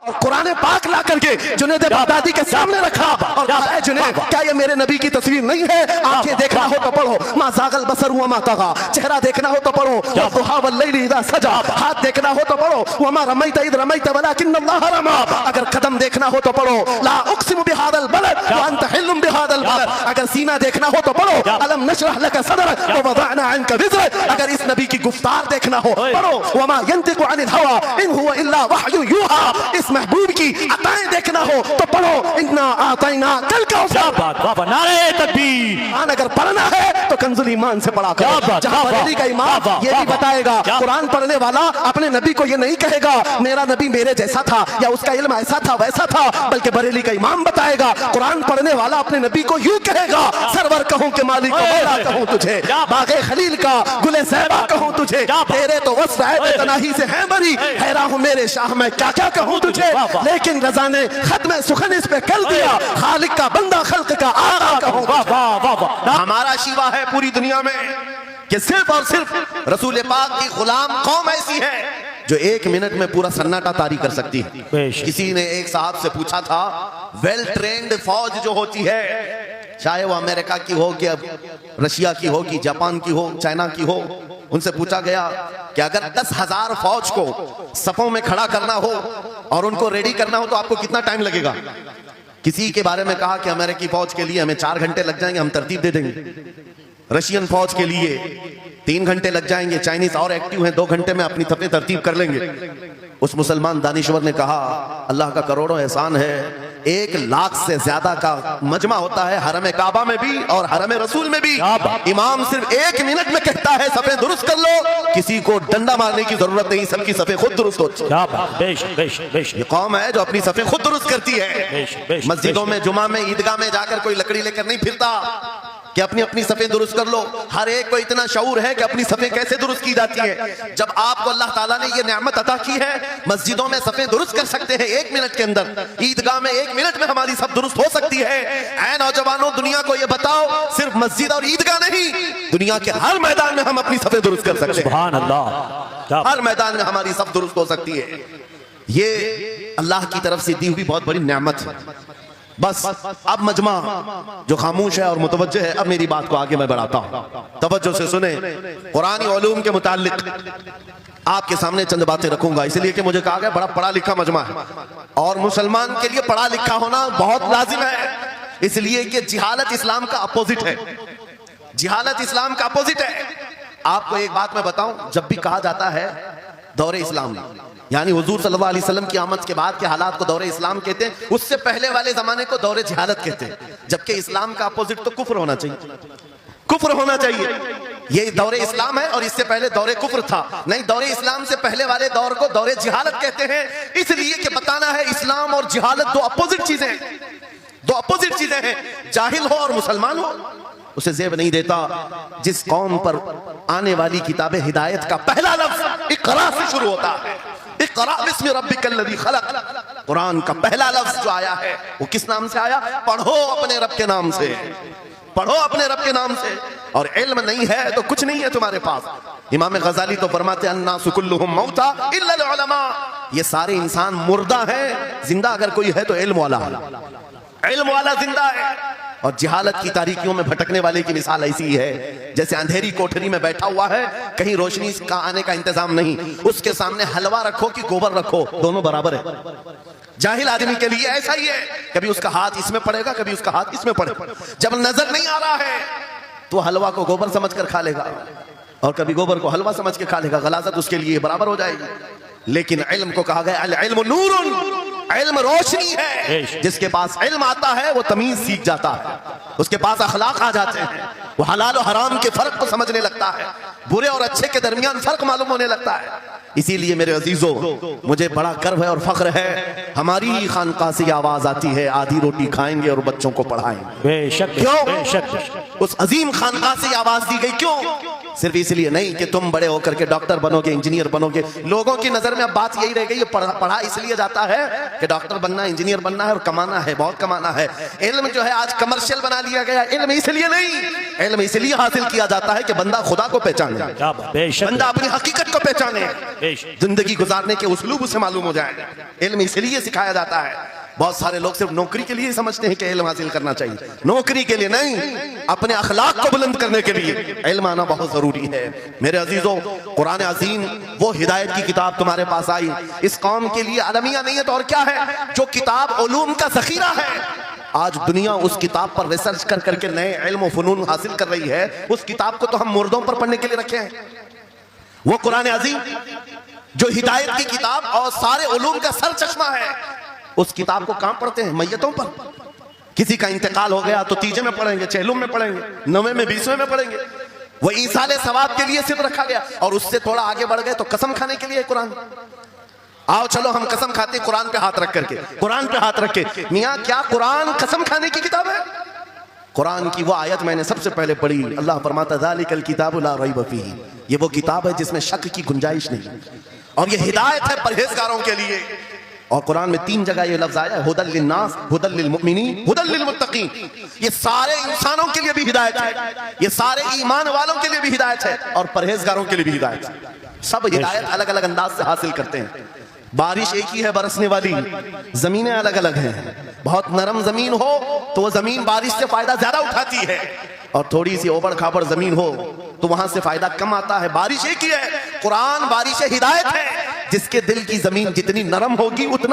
और कुरान पाक ला करके जुनैद बगदादी के सामने रखा और कहा, जुनैद क्या ये मेरे नबी की तस्वीर नहीं है? आंखें देखना हो तो पढ़ो, मा ज़ागल बसर व मा तगा। चेहरा देखना हो तो पढ़ो, वद्दुहा वल्लैलि इज़ा सजा। हाथ देखना हो तो पढ़ो, वमा रमैत इज़ रमैत वलाकिन्न अल्लाह रमा। अगर कदम देखना हो तो पढ़ो, ला उक़सिमु बिहादल बलद व अंत हिल्लुम बिहादल बलद। अगर सीना देखना हो तो पढ़ो, अलम नशरह लक सदरक व वदअना अन्का विज़रक। अगर इस नबी की गुफ्तार देखना हो पढ़ो, वमा यंतिकु अनिल हवा इन हुवा इल्ला वहयु यूहा। इस महबूब की अताएं देखना हो तो पढ़ो, इन्ना आतैना कल का नारे तकबीर। अगर पढ़ना है तो कंजुल ईमान से पढ़ा करो। जहां बरेली का इमाम ये भी बताएगा, कुरान पढ़ने वाला अपने नबी को ये नहीं कहेगा मेरा नबी मेरे जैसा था या उसका इल्म ऐसा था वैसा था, बल्कि बरेली का इमाम बताएगा कुरान पढ़ने वाला अपने नबी को यूं कहेगा, सरवर कहूं कि मालिक मौला कहूं तुझे, बागे खलील का गुले ज़ैबा कहूं तुझे, तेरे तो वस्फ है तनाही से है बरी, हैरान हूं मेरे शाह मैं क्या क्या कहूं तुझे। लेकिन रज़ा ने खत्म सुखन इस पे कर दिया, खालिक का बंदा खल्क का आका कहूं। हमारा शिवा है पूरी दुनिया में कि सिर्फ और सिर्फ रसूल पाक की गुलाम कौम ऐसी है जो एक मिनट में पूरा सन्नाटा तारी कर सकती है। किसी ने एक साहब से पूछा था, वेल ट्रेन्ड फौज जो होती है, चाहे वो अमेरिका की हो कि रशिया की हो कि जापान की हो चाइना की हो, उनसे पूछा गया कि अगर 10,000 फौज को सफों में खड़ा करना हो और उनको रेडी करना हो तो आपको कितना टाइम लगेगा? किसी के बारे में कहा कि अमेरिकी फौज के लिए हमें 4 घंटे लग जाएंगे, हम तरतीब दे देंगे। रशियन फौज के लिए 3 घंटे लग जाएंगे, चाइनीज और एक्टिव हैं, 2 घंटे में अपनी सफें तरतीब कर लेंगे। उस मुसलमान दानिश्वर ने कहा, अल्लाह का करोड़ों एहसान है, 1 लाख से ज्यादा का मजमा होता है हरम काबा में भी और हरम रसूल में भी। इमाम सिर्फ 1 मिनट में कहता है सफे दुरुस्त कर लो, किसी को डंडा मारने की जरूरत नहीं, सबकी सफे खुद दुरुस्त होती है। ये कौम है जो अपनी सफे खुद दुरुस्त करती है। मस्जिदों में, जुमा में, ईदगाह में जाकर कोई लकड़ी लेकर नहीं फिरता कि अपनी अपनी सफे दुरुस्त कर लो। हर एक को इतना शऊर है कि अपनी सफे कैसे दुरुस्त की जाती है। जब आपको अल्लाह ताला ने ये नेमत अता की है, मस्जिदों में सफे दुरुस्त कर सकते हैं 1 मिनट के अंदर, ईदगाह में 1 मिनट में हमारी सब दुरुस्त हो सकती है। ऐ नौजवानों, दुनिया को ये बताओ, सिर्फ मस्जिद और ईदगाह नहीं, दुनिया के हर मैदान में हम अपनी सफे दुरुस्त कर सकते हैं। सुभान अल्लाह। हर मैदान में हमारी सब दुरुस्त हो सकती है। ये अल्लाह की तरफ से दी हुई बहुत बड़ी नेमत है। बस अब मजमा जो खामोश है और मुतवज्जे है, अब मेरी बात को आगे मैं बढ़ाता हूं, तवज्जो से सुने। कुरानी उलूम के मुताल्लिक आपके सामने चंद बातें रखूंगा, इसलिए कि मुझे कहा गया बड़ा पढ़ा लिखा मजमा है और मुसलमान के लिए पढ़ा लिखा होना बहुत लाजिम है, इसलिए कि जिहालत इस्लाम का अपोजिट है। जिहालत इस्लाम का अपोजिट है। आपको एक बात मैं बताऊं, जब भी कहा जाता है दौरे इस्लाम, यानी हुजूर सल्लल्लाहु अलैहि वसल्लम की आमद के बाद के हालात को दौरे इस्लाम कहते हैं, उससे पहले वाले जमाने को दौरे जिहालत कहते हैं। जबकि इस्लाम का अपोजिट तो कुफ्र होना चाहिए, कुफ्र होना चाहिए। ये दौरे इस्लाम है और इससे पहले दौरे कुफ्र था। नहीं, दौरे इस्लाम से पहले वाले दौर को दौरे जिहालत कहते हैं, इसलिए कि बताना है इस्लाम और जिहालत 2 अपोजिट चीजें हैं, 2 अपोजिट चीजें हैं। जाहिल हो और मुसलमान हो उसे ज़ेब नहीं देता। जिस कौम पर आने वाली किताब हिदायत का पहला लफ्ज इक़रा से शुरू होता है, इक़रा बिस्मि रब्बिकल लज़ी खलक़, कुरान का पहला लफ्ज जो आया है वो किस नाम से आया? पढ़ो अपने रब के नाम से, पढ़ो अपने रब के नाम से। और इल्म नहीं है तो कुछ नहीं है तुम्हारे पास। इमाम गजाली तो फरमाते अन्नासु कुल्लुहुम मौता इल्ला अल उलमा, ये सारे इंसान मुर्दा हैं, जिंदा अगर कोई है तो इल्म वाला है, इल्म वाला जिंदा है। और जिहालत की तारीकियों में भटकने वाले की मिसाल ऐसी है जैसे अंधेरी कोठरी में बैठा हुआ है, कहीं रोशनी का आने का इंतजाम नहीं, उसके सामने हलवा रखो कि गोबर रखो, दोनों बराबर है। जाहिल आदमी के लिए ऐसा ही है, कभी उसका हाथ इसमें पड़ेगा, कभी उसका हाथ इसमें पड़ेगा। जब नजर नहीं आ रहा है तो हलवा को गोबर समझकर खा लेगा और कभी गोबर को हलवा समझ के खा लेगा, गलाजत उसके लिए बराबर हो जाएगी। लेकिन इल्म को कहा गया अल इल्मु नूरुन, इल्म रोशनी है। जिसके पास इल्म आता है वो तमीज सीख जाता है, उसके पास अखलाक आ जाते हैं, वो हलाल और हराम के फर्क को समझने लगता है, बुरे और अच्छे के दरमियान फर्क मालूम होने लगता है। इसीलिए मेरे अजीजों, मुझे बड़ा गर्व है और फख्र है, हमारी ही खानकाह से आवाज आती है आधी रोटी खाएंगे और बच्चों को पढ़ाएंगे। बेशक, क्यों? बेशक। उस अजीम खानकाह से आवाज दी गई, क्यों? सिर्फ इसलिए नहीं कि तुम बड़े होकर के डॉक्टर बनोगे, इंजीनियर बनोगे। लोगों की नजर में अब बात यही रह गई, पढ़ा इसलिए जाता है कि डॉक्टर बनना, इंजीनियर बनना है और कमाना है, बहुत कमाना है। इल्म जो है आज कमर्शियल बना लिया गया। इल्म इसलिए नहीं, इल्म इसलिए हासिल किया जाता है कि बंदा खुदा को पहचाने, बंदा अपनी हकीकत को पहचाने, जिंदगी गुजारने के उसलूब उसे मालूम हो जाए। इल्म इसलिए सिखाया जाता है। बहुत सारे लोग सिर्फ नौकरी के लिए ही समझते हैं कि इल्म हासिल करना चाहिए, नौकरी के लिए नहीं, अपने अखलाक को बुलंद करने के लिए इल्म आना बहुत जरूरी है। मेरे अजीजों, कुरान अजीम वो हिदायत की किताब तुम्हारे पास आई, इस कौम के लिए अलमिया नहीं है तो और क्या है, जो किताब उलूम का जखीरा है। आज दुनिया उस किताब पर रिसर्च कर करके नए इल्म फनून हासिल कर रही है। उस किताब को तो हम मुर्दों पर पढ़ने के लिए रखे हैं। वो कुरान अजीम जो हिदायत की किताब और सारे उलूम का सर चश्मा है, उस किताब को कहां पढ़ते हैं? मैयतों पर। किसी का इंतकाल हो गया तो तीजे में पढ़ेंगे, चेलुम में पढ़ेंगे, 9वें में 20वें में पढ़ेंगे। वो ईसाले सवाब के लिए सिर्फ रखा गया, और उससे थोड़ा आगे बढ़ गए तो कसम खाने के लिए कुरान। आओ चलो हम कसम खाते कुरान पे हाथ रख करके, कुरान पे हाथ रख के। मियां क्या कुरान कसम खाने की किताब है? कुरान की वो आयत मैंने सबसे पहले पढ़ी, अल्लाह फरमाता ज़ालिकल किताबु ला रैब फीह, ये वो किताब है जिसमें शक की गुंजाइश नहीं, और ये हिदायत है परहेजगारों के लिए। और कुरान में 3 जगह ये लफ्ज आया है, हुदल लिन्नास, हुदल लिलमुमिनीन, हुदल लिलमुत्तकीन। ये सारे इंसानों के लिए भी हिदायत है, ये सारे ईमान वालों के लिए भी हिदायत है, और परहेजगारों के लिए भी हिदायत है। सब हिदायत अलग अलग अंदाज से हासिल करते हैं। बारिश एक ही है बरसने वाली, जमीनें अलग अलग हैं। बहुत नरम जमीन हो तो वो जमीन बारिश से फायदा ज्यादा उठाती है, और थोड़ी सी ओबड़ खाबड़ जमीन हो तो वहां से फायदा कम आता है। बारिश एक ही है, कुरान बारिश हिदायत है, जिसके दिल की जमीन जितनी नरम होगी उतना